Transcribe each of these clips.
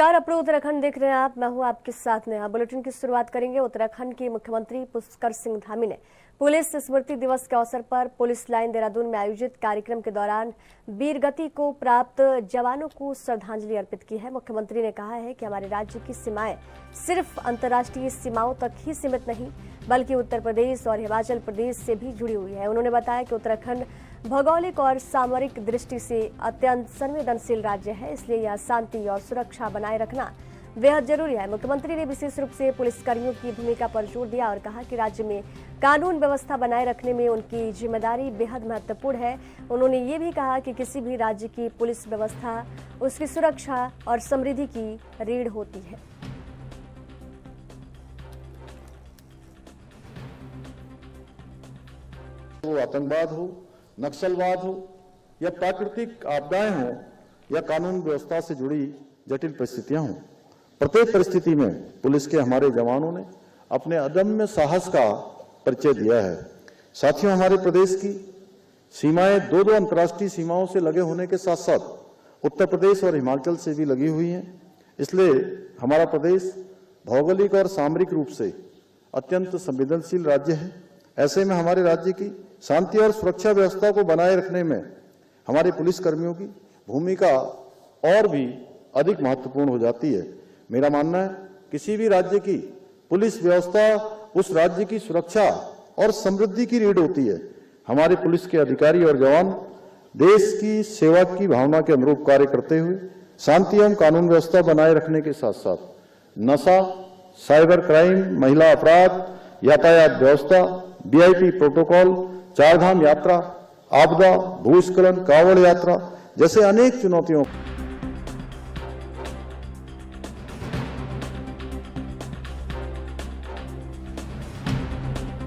नमस्कार, अपने उत्तराखंड देख रहे हैं आप। मैं हूं आपके साथ नेहा। बुलेटिन की शुरुआत करेंगे। उत्तराखंड के मुख्यमंत्री पुष्कर सिंह धामी ने पुलिस स्मृति दिवस के अवसर पर पुलिस लाइन देहरादून में आयोजित कार्यक्रम के दौरान वीरगति को प्राप्त जवानों को श्रद्धांजलि अर्पित की है। मुख्यमंत्री ने कहा है कि हमारे राज्य की सीमाएं सिर्फ अंतर्राष्ट्रीय सीमाओं तक ही सीमित नहीं, बल्कि उत्तर प्रदेश और हिमाचल प्रदेश से भी जुड़ी हुई है। उन्होंने बताया कि उत्तराखंड भौगोलिक और सामरिक दृष्टि से अत्यंत संवेदनशील राज्य है, इसलिए यह शांति और सुरक्षा बनाए रखना बेहद जरूरी है। मुख्यमंत्री ने विशेष रूप से पुलिसकर्मियों की भूमिका पर जोर दिया और कहा कि राज्य में कानून व्यवस्था बनाए रखने में उनकी जिम्मेदारी बेहद महत्वपूर्ण है। उन्होंने ये भी कहा कि किसी भी राज्य की पुलिस व्यवस्था उसकी सुरक्षा और समृद्धि की रीढ़ होती है। वो आतंकवाद हो, नक्सलवाद हो या प्राकृतिक आपदाएं हो या कानून व्यवस्था से जुड़ी जटिल परिस्थितियां हों, प्रत्येक परिस्थिति में पुलिस के हमारे जवानों ने अपने अदम्य साहस का परिचय दिया है। साथियों, हमारे प्रदेश की सीमाएं दो अंतर्राष्ट्रीय सीमाओं से लगे होने के साथ साथ उत्तर प्रदेश और हिमाचल से भी लगी हुई हैं। इसलिए हमारा प्रदेश भौगोलिक और सामरिक रूप से अत्यंत संवेदनशील राज्य है। ऐसे में हमारे राज्य की शांति और सुरक्षा व्यवस्था को बनाए रखने में हमारे पुलिसकर्मियों की भूमिका और भी अधिक महत्वपूर्ण हो जाती है। मेरा मानना है, किसी भी राज्य की पुलिस व्यवस्था उस राज्य की सुरक्षा और समृद्धि की रीढ़ होती है। हमारे पुलिस के अधिकारी और जवान देश की सेवा की भावना के अनुरूप कार्य करते हुए शांति एवं कानून व्यवस्था बनाए रखने के साथ साथ नशा, साइबर क्राइम, महिला अपराध, यातायात व्यवस्था, वीआईपी प्रोटोकॉल, चारधाम यात्रा, आपदा, भूस्खलन, कांवड़ यात्रा जैसे अनेक चुनौतियों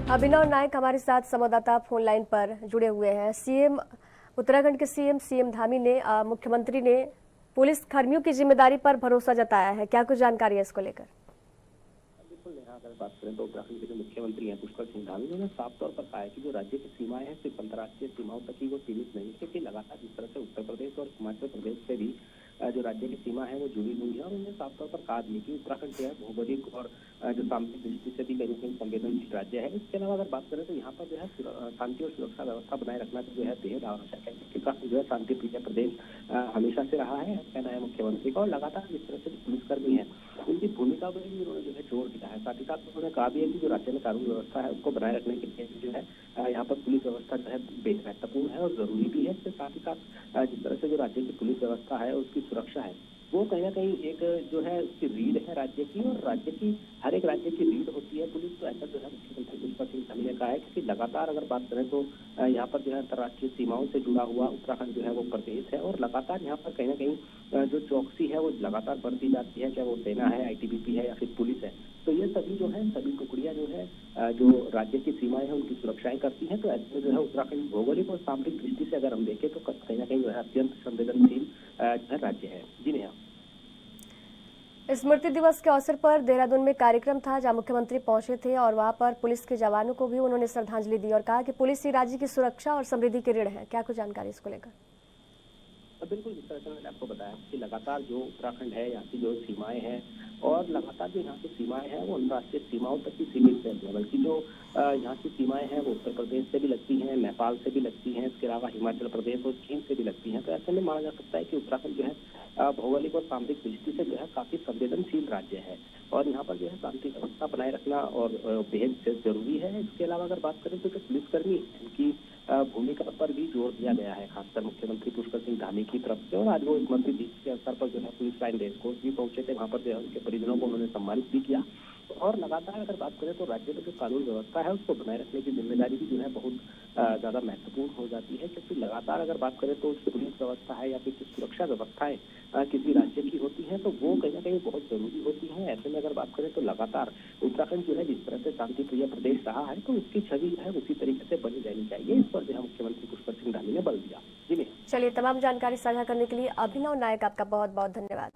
अभिनव नायक हमारे साथ संवाददाता फोन लाइन पर जुड़े हुए हैं। उत्तराखंड के सीएम धामी ने मुख्यमंत्री ने पुलिस कर्मियों की जिम्मेदारी पर भरोसा जताया है। क्या कुछ जानकारी है इसको लेकर? बिल्कुल नेहा, अगर बात करें तो उत्तराखंड के जो मुख्यमंत्री हैं पुष्कर सिंह धामी, उन्होंने साफ तौर पर कहा है कि जो राज्य की सीमाएं हैं सिर्फ अंतर्राष्ट्रीय सीमाओं तक ही वो सीमित नहीं, क्योंकि लगातार जिस तरह से उत्तर प्रदेश और हिमाचल प्रदेश से भी जो राज्य की सीमा है वो जुड़ी हुई है। और उन्होंने साफ तौर पर कहा भी कि उत्तराखंड जो है भौगोलिक और जो सामरिक दृष्टि से भी कहीं कहीं संवेदनशील राज्य है। इसके अलावा अगर बात करें तो यहाँ पर जो है शांति और सुरक्षा व्यवस्था बनाए रखना जो है बेहद आवश्यक है, क्योंकि जो है शांति प्रिय प्रदेश हमेशा से रहा है, कहना है मुख्यमंत्री का। और लगातार जिस तरह से पुलिसकर्मी है उनकी भूमिका पर भी उन्होंने जो है जोर दिया है। साथ ही साथ उन्होंने कहा भी है कि जो राज्य में कानून व्यवस्था है उसको बनाए रखने के लिए जो है यहाँ पर पुलिस व्यवस्था जो है बेहद महत्वपूर्ण है और जरूरी भी है। इसके साथ ही साथ जिस तरह से जो राज्य की पुलिस व्यवस्था है उसकी सुरक्षा है वो कहीं ना कहीं एक जो है उसकी रीढ़ है राज्य की, और राज्य की हर एक राज्य की रीढ़ होती है पुलिस। तो ऐसा जो है मुख्यमंत्री पुष्कर सिंह धामी ने कहा है, क्योंकि लगातार अगर बात करें तो यहाँ पर जो है अंतर्राष्ट्रीय सीमाओं से जुड़ा हुआ उत्तराखंड जो है वो प्रदेश है, और लगातार यहाँ पर कहीं ना कहीं जो चौकसी है वो लगातार बढ़ती जाती है, चाहे वो सेना है, आईटीबीपी है या फिर पुलिस है। तो ये सभी जो है सभी टुकड़ियां जो है जो राज्य की सीमाएं हैं उनकी सुरक्षाएं करती हैं। तो ऐसे जो है उत्तराखंड भौगोलिक और सामरिक दृष्टि से अगर हम देखें तो कहीं ना कहीं जो है अत्यंत संवेदनशील राज्य है। जी नेहा। स्मृति दिवस के अवसर पर देहरादून में कार्यक्रम था जहां मुख्यमंत्री पहुंचे थे और वहां पर पुलिस के जवानों को भी उन्होंने श्रद्धांजलि दी और कहा कि पुलिस ही राज्य की सुरक्षा और समृद्धि की रीढ़ है। क्या कुछ जानकारी इसको लेकर? बिल्कुल, जिस तरह से मैंने आपको बताया कि लगातार जो उत्तराखंड है यहाँ की जो सीमाएं हैं और लगातार जो यहाँ की सीमाएं हैं वो अंतर्राष्ट्रीय सीमाओं तक ही सीमित रहती है, बल्कि जो यहाँ की सीमाएं हैं वो उत्तर प्रदेश से भी लगती हैं, नेपाल से भी लगती हैं, इसके अलावा हिमाचल प्रदेश और चीन से भी लगती हैं। तो ऐसे में माना जा सकता है कि उत्तराखंड जो है भौगोलिक और सामरिक दृष्टि से जो है काफी संवेदनशील राज्य है, और यहाँ पर जो है शांति व्यवस्था बनाए रखना और बेहद जरूरी है। इसके अलावा अगर बात करें तो पुलिसकर्मी इनकी भूमिका पर भी जोर दिया गया है, खासकर मुख्यमंत्री पुष्कर सिंह धामी की तरफ से। और आज वो स्मृति दिवस के अवसर पर जो है पुलिस लाइन रेस कोर्स भी पहुंचे थे, वहाँ पर जो है उनके परिजनों को उन्होंने सम्मानित भी किया। और लगातार अगर बात करें तो राज्य में जो कानून व्यवस्था है उसको बनाए रखने की जिम्मेदारी भी जो है बहुत ज्यादा महत्वपूर्ण हो जाती है, क्योंकि लगातार अगर बात करें तो पुलिस व्यवस्था है या फिर सुरक्षा व्यवस्थाएं किसी राज्य की होती है तो वो कहीं ना कहीं बहुत जरूरी होती है। ऐसे में अगर बात करें तो लगातार उत्तराखंड जो है जिस तरह से शांति प्रिय प्रदेश रहा है तो उसकी छवि जो है उसी तरीके से बनी रहनी चाहिए। इस पर जो है मुख्यमंत्री पुष्कर सिंह धामी ने बल दिया। जी नहीं। चलिए, तमाम जानकारी साझा करने के लिए अभिनव नायक आपका बहुत बहुत धन्यवाद।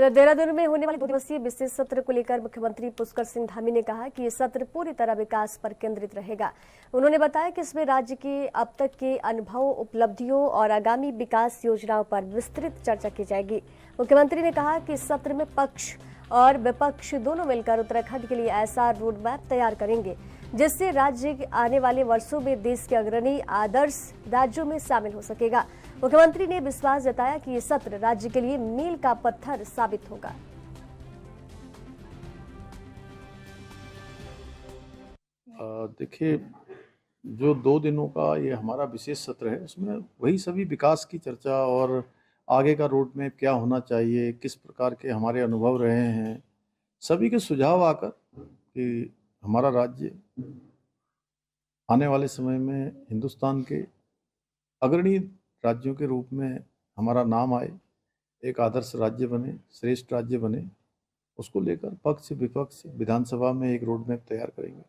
इधर देहरादून में होने वाले 2 दिवसीय विशेष सत्र को लेकर मुख्यमंत्री पुष्कर सिंह धामी ने कहा कि ये सत्र पूरी तरह विकास पर केंद्रित रहेगा। उन्होंने बताया कि इसमें राज्य के अब तक के अनुभवों, उपलब्धियों और आगामी विकास योजनाओं पर विस्तृत चर्चा की जाएगी। मुख्यमंत्री ने कहा कि इस सत्र में पक्ष और विपक्ष दोनों मिलकर उत्तराखंड के लिए ऐसा रोड मैप तैयार करेंगे जिससे राज्य आने वाले वर्षों में देश के अग्रणी आदर्श राज्यों में शामिल हो सकेगा। मुख्यमंत्री ने विश्वास जताया कि ये सत्र राज्य के लिए मील का पत्थर साबित होगा। देखिए, जो 2 दिनों का ये हमारा विशेष सत्र है, उसमें वही सभी विकास की चर्चा और आगे का रोड मैप क्या होना चाहिए, किस प्रकार के हमारे अनुभव रहे हैं, सभी के सुझाव आकर कि हमारा राज्य आने वाले समय में हिंदुस्तान के अग्रणी राज्यों के रूप में हमारा नाम आए, एक आदर्श राज्य बने, श्रेष्ठ राज्य बने, उसको लेकर पक्ष विपक्ष विधानसभा में एक रोड मैप तैयार करेंगे।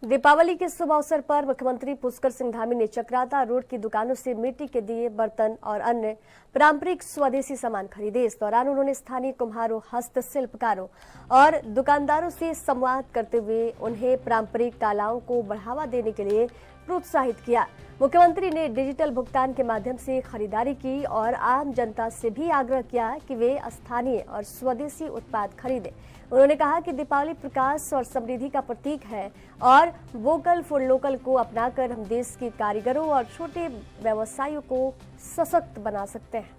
दीपावली के शुभ अवसर पर मुख्यमंत्री पुष्कर सिंह धामी ने चक्राता रोड की दुकानों से मिट्टी के दिए, बर्तन और अन्य पारंपरिक स्वदेशी सामान खरीदे। इस दौरान उन्होंने स्थानीय कुम्हारों, हस्तशिल्पकारों और दुकानदारों से संवाद करते हुए उन्हें पारंपरिक कलाओं को बढ़ावा देने के लिए प्रोत्साहित किया। मुख्यमंत्री ने डिजिटल भुगतान के माध्यम से खरीदारी की और आम जनता से भी आग्रह किया कि वे स्थानीय और स्वदेशी उत्पाद खरीदें। उन्होंने कहा कि दीपावली प्रकाश और समृद्धि का प्रतीक है और वोकल फॉर लोकल को अपनाकर हम देश के कारीगरों और छोटे व्यवसायियों को सशक्त बना सकते हैं।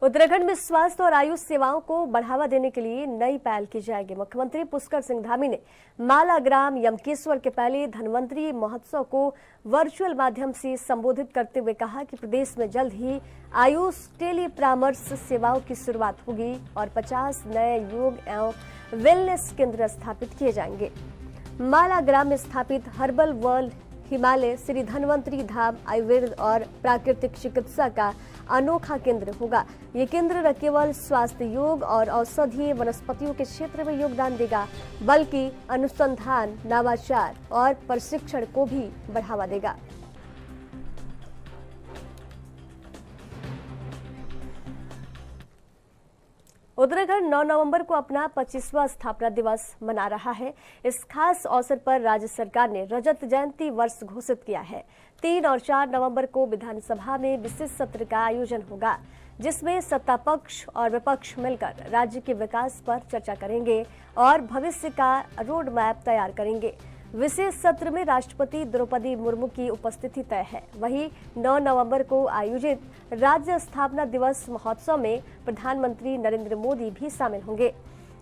उत्तराखंड में स्वास्थ्य और आयुष सेवाओं को बढ़ावा देने के लिए नई पहल की जाएगी। मुख्यमंत्री पुष्कर सिंह धामी ने माला ग्राम यमकेश्वर के पहले धन्वंतरी महोत्सव को वर्चुअल माध्यम से संबोधित करते हुए कहा कि प्रदेश में जल्द ही आयुष टेली परामर्श सेवाओं की शुरुआत होगी और 50 नए योग एवं वेलनेस केंद्र स्थापित किए जाएंगे। माला ग्राम में स्थापित हर्बल वर्ल्ड हिमालय श्री धन्वंतरी धाम आयुर्वेद और प्राकृतिक चिकित्सा का अनोखा केंद्र होगा। ये केंद्र न केवल स्वास्थ्य, योग और औषधीय वनस्पतियों के क्षेत्र में योगदान देगा, बल्कि अनुसंधान, नवाचार और प्रशिक्षण को भी बढ़ावा देगा। उत्तराखंड 9 नवंबर को अपना 25वां स्थापना दिवस मना रहा है। इस खास अवसर पर राज्य सरकार ने रजत जयंती वर्ष घोषित किया है। 3 और 4 नवंबर को विधानसभा में विशेष सत्र का आयोजन होगा, जिसमें सत्ता पक्ष और विपक्ष मिलकर राज्य के विकास पर चर्चा करेंगे और भविष्य का रोड मैप तैयार करेंगे। विशेष सत्र में राष्ट्रपति द्रौपदी मुर्मू की उपस्थिति तय है। वहीं 9 नवंबर को आयोजित राज्य स्थापना दिवस महोत्सव में प्रधानमंत्री नरेंद्र मोदी भी शामिल होंगे।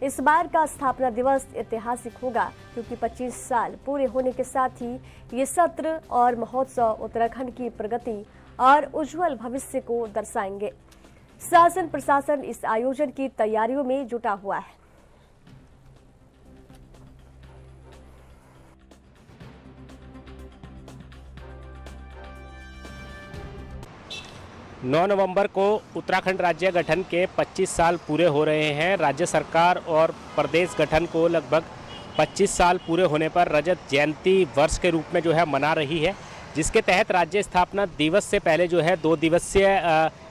इस बार का स्थापना दिवस ऐतिहासिक होगा क्योंकि 25 साल पूरे होने के साथ ही ये सत्र और महोत्सव उत्तराखंड की प्रगति और उज्जवल भविष्य को दर्शाएंगे। शासन प्रशासन इस आयोजन की तैयारियों में जुटा हुआ है। 9 नवंबर को उत्तराखंड राज्य गठन के 25 साल पूरे हो रहे हैं। राज्य सरकार और प्रदेश गठन को लगभग 25 साल पूरे होने पर रजत जयंती वर्ष के रूप में जो है मना रही है, जिसके तहत राज्य स्थापना दिवस से पहले जो है 2 दिवसीय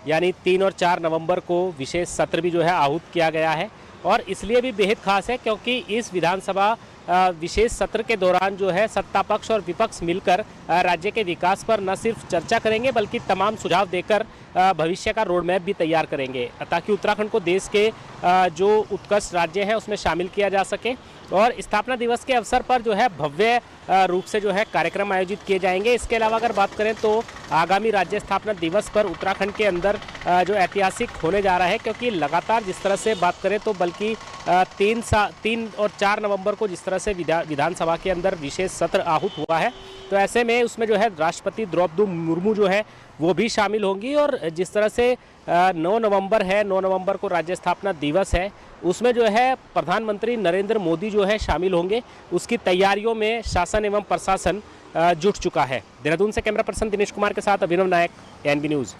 यानी 3 और 4 नवंबर को विशेष सत्र भी जो है आहूत किया गया है। और इसलिए भी बेहद खास है क्योंकि इस विधानसभा विशेष सत्र के दौरान जो है सत्ता पक्ष और विपक्ष मिलकर राज्य के विकास पर न सिर्फ चर्चा करेंगे बल्कि तमाम सुझाव देकर भविष्य का रोड मैप भी तैयार करेंगे ताकि उत्तराखंड को देश के जो उत्कृष्ट राज्य हैं उसमें शामिल किया जा सके। और स्थापना दिवस के अवसर पर जो है भव्य रूप से जो है कार्यक्रम आयोजित किए जाएंगे। इसके अलावा अगर बात करें तो आगामी राज्य स्थापना दिवस पर उत्तराखंड के अंदर जो ऐतिहासिक होने जा रहा है, क्योंकि लगातार जिस तरह से बात करें तो बल्कि 3 और 4 नवंबर को जिस तरह से विधानसभा के अंदर विशेष सत्र आहूत हुआ है, तो ऐसे में उसमें जो है राष्ट्रपति द्रौपदी मुर्मू जो है वो भी शामिल होंगी। और जिस तरह से 9 नवंबर है, 9 नवंबर को राज्य स्थापना दिवस है, उसमें जो है प्रधानमंत्री नरेंद्र मोदी जो है शामिल होंगे। उसकी तैयारियों में शासन एवं प्रशासन जुट चुका है। देहरादून से कैमरा पर्सन दिनेश कुमार के साथ अभिनव नायक, एनबी न्यूज़।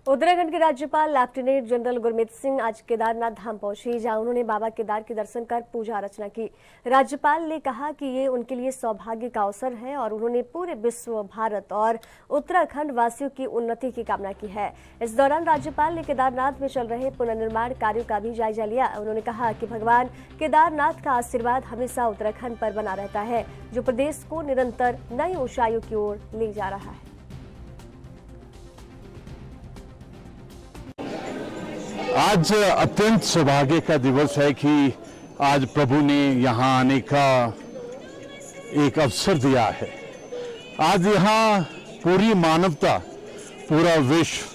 उत्तराखंड के राज्यपाल लेफ्टिनेंट जनरल गुरमीत सिंह आज केदारनाथ धाम पहुंचे, जहां उन्होंने बाबा केदार के दर्शन कर पूजा अर्चना की। राज्यपाल ने कहा कि ये उनके लिए सौभाग्य का अवसर है और उन्होंने पूरे विश्व, भारत और उत्तराखंड वासियों की उन्नति की कामना की है। इस दौरान राज्यपाल ने केदारनाथ में चल रहे पुनर्निर्माण कार्यों का भी जायजा लिया। उन्होंने कहा कि भगवान केदारनाथ का आशीर्वाद हमेशा उत्तराखंड पर बना रहता है, जो प्रदेश को निरंतर नई ऊंचाइयों की ओर ले जा रहा है। आज अत्यंत सौभाग्य का दिवस है कि आज प्रभु ने यहाँ आने का एक अवसर दिया है। आज यहाँ पूरी मानवता, पूरा विश्व,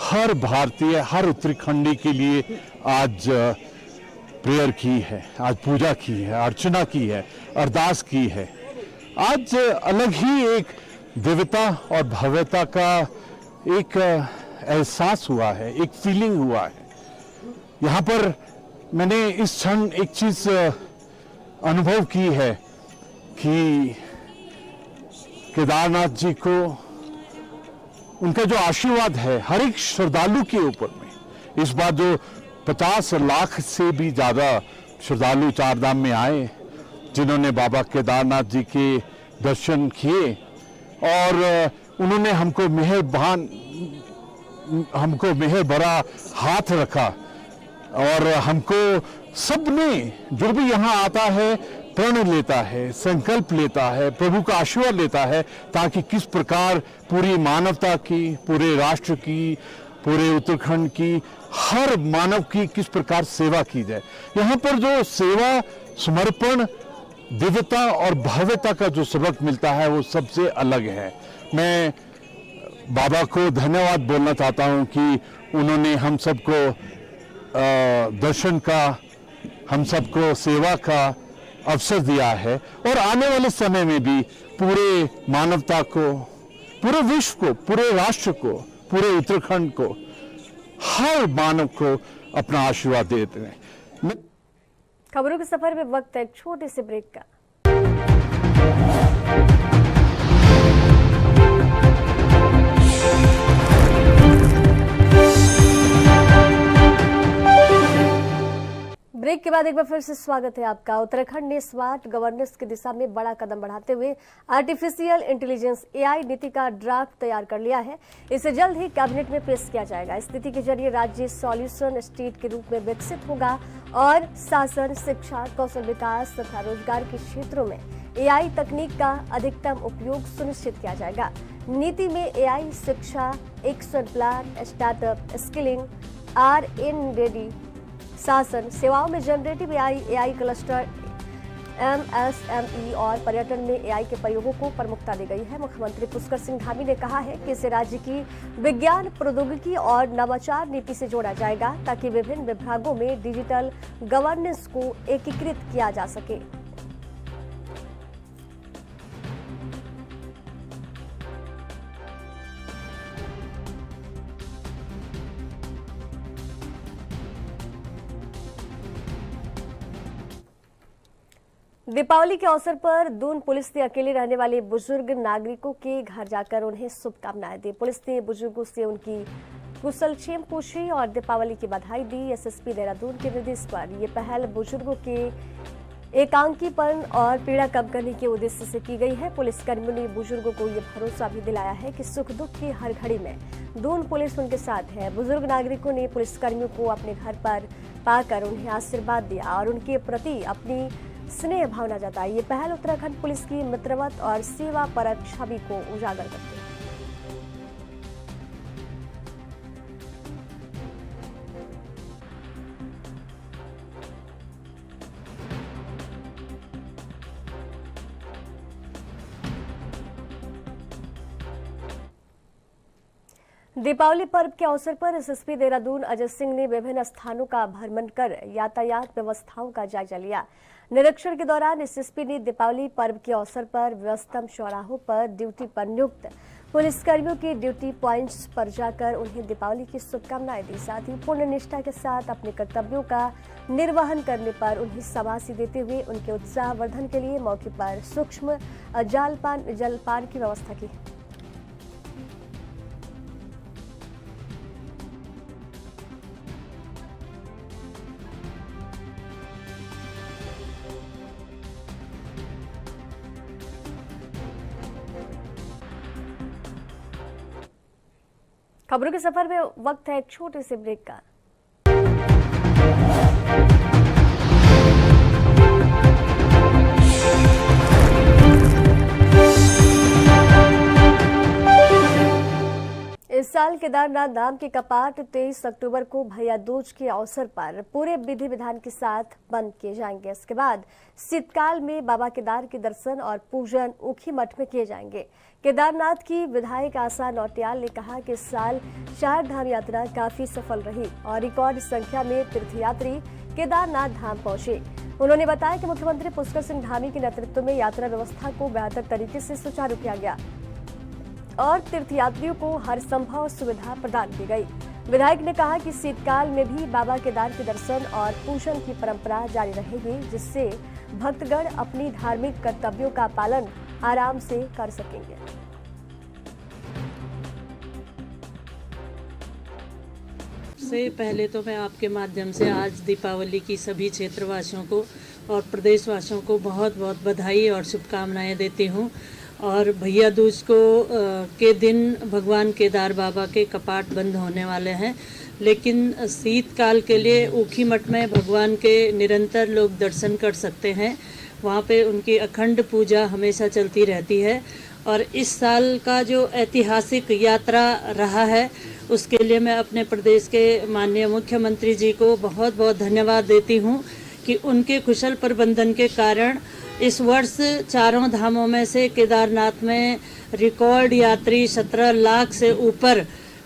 हर भारतीय, हर उत्तराखंडी के लिए आज प्रेयर की है, आज पूजा की है, अर्चना की है, अरदास की है। आज अलग ही एक दिव्यता और भव्यता का एक एहसास हुआ है, एक फीलिंग हुआ है। यहाँ पर मैंने इस क्षण एक चीज अनुभव की है कि केदारनाथ जी को उनका जो आशीर्वाद है हर एक श्रद्धालु के ऊपर में, इस बार जो 50 लाख से भी ज्यादा श्रद्धालु चारधाम में आए, जिन्होंने बाबा केदारनाथ जी के दर्शन किए और उन्होंने हमको मेहर भरा हाथ रखा और हमको सबने जो भी यहाँ आता है प्रण लेता है, संकल्प लेता है, प्रभु का आशीर्वाद लेता है, ताकि किस प्रकार पूरी मानवता की, पूरे राष्ट्र की, पूरे उत्तराखंड की, हर मानव की किस प्रकार सेवा की जाए। यहाँ पर जो सेवा, समर्पण, दिव्यता और भव्यता का जो सबक मिलता है वो सबसे अलग है। मैं बाबा को धन्यवाद बोलना चाहता हूँ कि उन्होंने हम सबको दर्शन का, हम सबको सेवा का अवसर दिया है और आने वाले समय में भी पूरे मानवता को, पूरे विश्व को, पूरे राष्ट्र को, पूरे उत्तराखंड को, हर मानव को अपना आशीर्वाद देते हैं। खबरों के सफर में वक्त है एक छोटे से ब्रेक का। ब्रेक के बाद एक बार फिर से स्वागत है आपका। उत्तराखंड ने स्मार्ट गवर्नेंस की दिशा में बड़ा कदम बढ़ाते हुए आर्टिफिशियल इंटेलिजेंस (AI) नीति का ड्राफ्ट तैयार कर लिया है। इसे जल्द ही कैबिनेट में पेश किया जाएगा। इस नीति के जरिए राज्य सॉल्यूशन स्टेट के रूप में विकसित होगा और शासन, शिक्षा, कौशल विकास तथा रोजगार के क्षेत्रों में AI तकनीक का अधिकतम उपयोग सुनिश्चित किया जाएगा। नीति में AI शिक्षा, action plan, startup, skilling, R&D, शासन, सेवाओं में जनरेटिव AI क्लस्टर, MSME और पर्यटन में AI के प्रयोगों को प्रमुखता दी गई है। मुख्यमंत्री पुष्कर सिंह धामी ने कहा है कि इसे राज्य की विज्ञान, प्रौद्योगिकी और नवाचार नीति से जोड़ा जाएगा, ताकि विभिन्न विभागों में डिजिटल गवर्नेंस को एकीकृत किया जा सके। दीपावली के अवसर पर दून पुलिस ने अकेले रहने वाले बुजुर्ग नागरिकों के घर जाकर उन्हें शुभकामनाएं दी। पुलिस ने बुजुर्गों से उनकी कुशलक्षेम पूछी और दीपावली की बधाई दी। SSP देहरादून के निर्देश पर यह पहल बुजुर्गों के एकांकीपन और पीड़ा कम करने के उद्देश्य से की गई है। पुलिसकर्मियों ने बुजुर्गों को ये भरोसा भी दिलाया है कि सुख दुख की हर घड़ी में दून पुलिस उनके साथ है। बुजुर्ग नागरिकों ने पुलिसकर्मियों को अपने घर पर पाकर उन्हें आशीर्वाद दिया और उनके प्रति अपनी स्नेह भावना जताई। ये पहल उत्तराखंड पुलिस की मित्रवत और सेवा परक छवि को उजागर करती है। दीपावली पर्व के अवसर पर SSP देहरादून अजय सिंह ने विभिन्न स्थानों का भ्रमण कर यातायात व्यवस्थाओं का जायजा लिया। निरीक्षण के दौरान SSP ने दीपावली पर्व के अवसर पर व्यस्तम चौराहों पर ड्यूटी पर नियुक्त पुलिसकर्मियों के ड्यूटी पॉइंट्स पर जाकर उन्हें दीपावली की शुभकामनाएं दी। साथ ही पूर्ण निष्ठा के साथ अपने कर्तव्यों का निर्वहन करने पर उन्हें शाबाशी देते हुए उनके उत्साहवर्धन के लिए मौके पर सूक्ष्म जलपान की व्यवस्था की। खबरों के सफर में वक्त है एक छोटे से ब्रेक का। इस साल केदारनाथ धाम के कपाट 23 अक्टूबर को भैया दूज के अवसर पर पूरे विधि विधान के साथ बंद किए जाएंगे। इसके बाद शीतकाल में बाबा केदार के दर्शन और पूजन ऊखी मठ में किए जाएंगे। केदारनाथ की विधायक आशा नौटियाल ने कहा कि इस साल 4 धाम यात्रा काफी सफल रही और रिकॉर्ड संख्या में तीर्थयात्री केदारनाथ धाम पहुंचे। उन्होंने बताया कि मुख्यमंत्री पुष्कर सिंह धामी के नेतृत्व में यात्रा व्यवस्था को बेहतर तरीके से सुचारू किया गया और तीर्थयात्रियों को हर संभव सुविधा प्रदान की गई। विधायक ने कहा कि शीतकाल में भी बाबा केदार के दर्शन और पूजन की परंपरा जारी रहेगी, जिससे भक्तगण अपनी धार्मिक कर्तव्यों का पालन आराम से कर सकेंगे। सबसे पहले तो मैं आपके माध्यम से आज दीपावली की सभी क्षेत्रवासियों को और प्रदेशवासियों को बहुत बहुत बधाई और शुभकामनाएं देती हूं। और भैया दूज को के दिन भगवान केदार बाबा के कपाट बंद होने वाले हैं, लेकिन शीतकाल के लिए ऊखी मठ में भगवान के निरंतर लोग दर्शन कर सकते हैं। वहाँ पे उनकी अखंड पूजा हमेशा चलती रहती है। और इस साल का जो ऐतिहासिक यात्रा रहा है उसके लिए मैं अपने प्रदेश के माननीय मुख्यमंत्री जी को बहुत बहुत धन्यवाद देती हूँ कि उनके कुशल प्रबंधन के कारण इस वर्ष 4 धामों में से केदारनाथ में रिकॉर्ड यात्री 17 लाख से ऊपर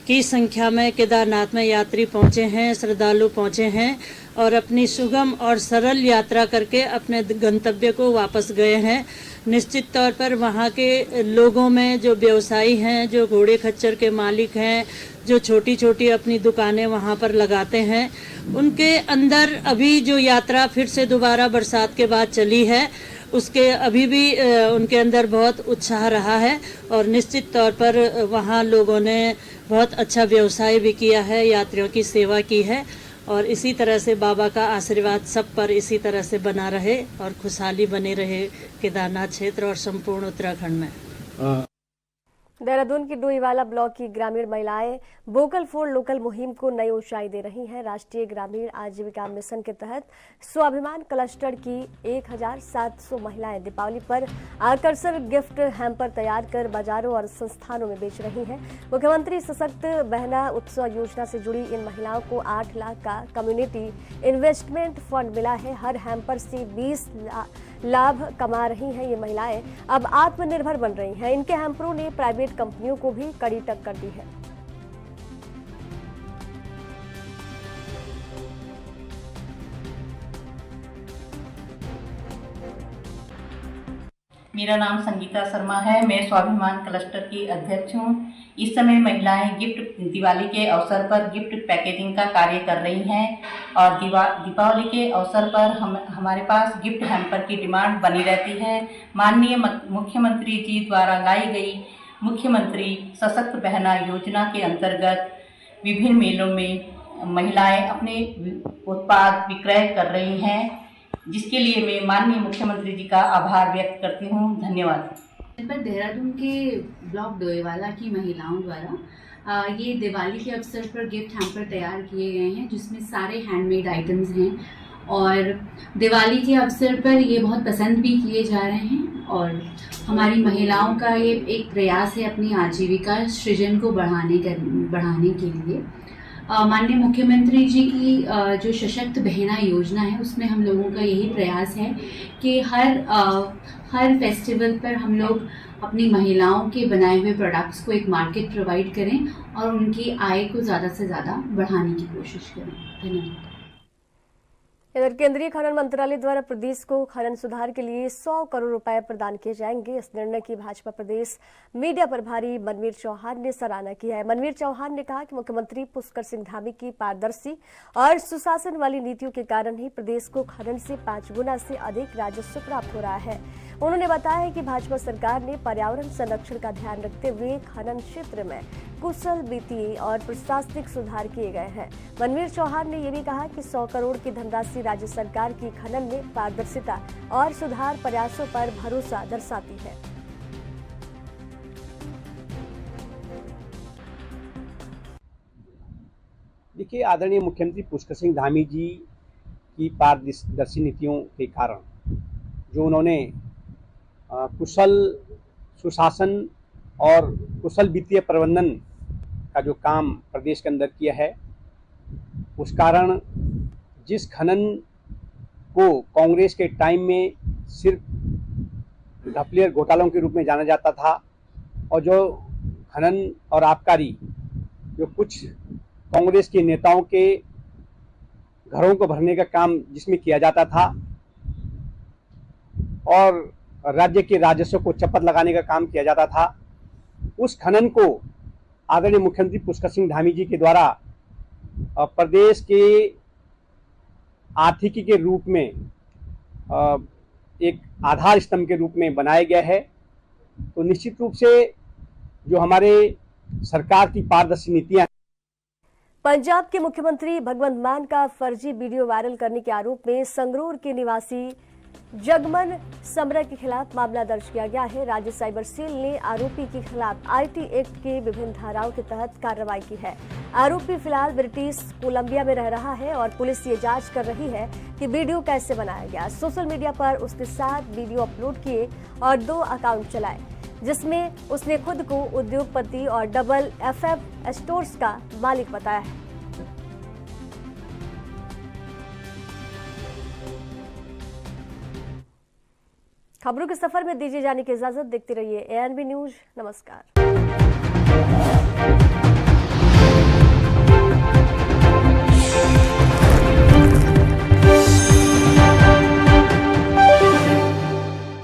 की संख्या में केदारनाथ में यात्री पहुंचे हैं, श्रद्धालु पहुंचे हैं और अपनी सुगम और सरल यात्रा करके अपने गंतव्य को वापस गए हैं। निश्चित तौर पर वहाँ के लोगों में जो व्यवसायी हैं, जो घोड़े खच्चर के मालिक हैं, जो छोटी छोटी अपनी दुकानें वहाँ पर लगाते हैं, उनके अंदर अभी जो यात्रा फिर से दोबारा बरसात के बाद चली है उसके अभी भी उनके अंदर बहुत उत्साह रहा है और निश्चित तौर पर वहाँ लोगों ने बहुत अच्छा व्यवसाय भी किया है, यात्रियों की सेवा की है और इसी तरह से बाबा का आशीर्वाद सब पर इसी तरह से बना रहे और खुशहाली बने रहे केदारनाथ क्षेत्र और संपूर्ण उत्तराखंड में। देहरादून की डोईवाला ब्लॉक की ग्रामीण महिलाएं वोकल फॉर लोकल मुहिम को नई ऊंचाई दे रही हैं। राष्ट्रीय ग्रामीण आजीविका मिशन के तहत स्वाभिमान क्लस्टर की 1700 महिलाएं दीपावली पर आकर्षक गिफ्ट हैम्पर तैयार कर बाजारों और संस्थानों में बेच रही हैं। मुख्यमंत्री सशक्त बहना उत्सव योजना से जुड़ी इन महिलाओं को 8 लाख का कम्युनिटी इन्वेस्टमेंट फंड मिला है। हर हैम्पर से 20 लाभ कमा रही हैं ये महिलाएं, अब आत्मनिर्भर बन रही हैं। इनके हैम्परों ने प्राइवेट कंपनियों को भी कड़ी टक्कर दी है। मेरा नाम संगीता शर्मा है। मैं स्वाभिमान क्लस्टर की अध्यक्ष हूँ। इस समय महिलाएं दिवाली के अवसर पर गिफ्ट पैकेजिंग का कार्य कर रही हैं और दीपावली के अवसर पर हमारे पास गिफ्ट हैम्पर की डिमांड बनी रहती है। माननीय मुख्यमंत्री जी द्वारा लाई गई मुख्यमंत्री सशक्त बहना योजना के अंतर्गत विभिन्न मेलों में महिलाएं अपने उत्पाद विक्रय कर रही हैं, जिसके लिए मैं माननीय मुख्यमंत्री जी का आभार व्यक्त करती हूँ। धन्यवाद। पर देहरादून के ब्लॉक डोईवाला की महिलाओं द्वारा ये दिवाली के अवसर पर गिफ्ट हैम्पर तैयार किए गए हैं, जिसमें सारे हैंडमेड आइटम्स हैं और दिवाली के अवसर पर ये बहुत पसंद भी किए जा रहे हैं और हमारी महिलाओं का ये एक प्रयास है अपनी आजीविका सृजन को बढ़ाने के लिए। माननीय मुख्यमंत्री जी की जो सशक्त बहना योजना है उसमें हम लोगों का यही प्रयास है कि हर फेस्टिवल पर हम लोग अपनी महिलाओं के बनाए हुए प्रोडक्ट्स को एक मार्केट प्रोवाइड करें और उनकी आय को ज़्यादा से ज़्यादा बढ़ाने की कोशिश करें। धन्यवाद। इधर केंद्रीय खनन मंत्रालय द्वारा प्रदेश को खनन सुधार के लिए 100 करोड़ रुपए प्रदान किए जाएंगे। इस निर्णय की भाजपा प्रदेश मीडिया प्रभारी मनवीर चौहान ने सराहना की है। मनवीर चौहान ने कहा कि मुख्यमंत्री पुष्कर सिंह धामी की पारदर्शी और सुशासन वाली नीतियों के कारण ही प्रदेश को खनन से 5 गुना से अधिक राजस्व प्राप्त हो रहा है। उन्होंने बताया कि भाजपा सरकार ने पर्यावरण संरक्षण का ध्यान रखते हुए खनन क्षेत्र में कुशल वित्तीय और प्रशासनिक सुधार किए गए हैं। मनवीर चौहान ने यह भी कहा कि 100 करोड़ की धनराशि राज्य सरकार की खनन में पारदर्शिता और सुधार प्रयासों पर भरोसा दर्शाती है। देखिए, आदरणीय मुख्यमंत्री पुष्कर सिंह धामी जी की पारदर्शी नीतियों के कारण जो उन्होंने कुशल सुशासन और कुशल वित्तीय प्रबंधन का जो काम प्रदेश के अंदर किया है, उस कारण जिस खनन को कांग्रेस के टाइम में सिर्फ घपले घोटालों के रूप में जाना जाता था और जो खनन और आबकारी जो कुछ कांग्रेस के नेताओं के घरों को भरने का काम जिसमें किया जाता था और राज्य के राजस्व को चपत लगाने का काम किया जाता था, उस खनन को आदरणीय मुख्यमंत्री पुष्कर सिंह धामी जी के द्वारा प्रदेश के आर्थिकी के रूप में एक आधार स्तंभ के रूप में बनाया गया है। तो निश्चित रूप से जो हमारे सरकार की पारदर्शी नीतियां। पंजाब के मुख्यमंत्री भगवंत मान का फर्जी वीडियो वायरल करने के आरोप में संगरूर के निवासी जगमन समरा के खिलाफ मामला दर्ज किया गया है। राज्य साइबर सेल ने आरोपी के खिलाफ आईटी एक्ट के विभिन्न धाराओं के तहत कार्रवाई की है। आरोपी फिलहाल ब्रिटिश कोलंबिया में रह रहा है और पुलिस ये जांच कर रही है कि वीडियो कैसे बनाया गया। सोशल मीडिया पर उसके साथ वीडियो अपलोड किए और 2 अकाउंट चलाए, जिसमें उसने खुद को उद्योगपति और डबल FF स्टोर्स का मालिक बताया है। खबरों के सफर में दीजिए जाने की इजाजत। देखते रहिए ANB न्यूज। नमस्कार।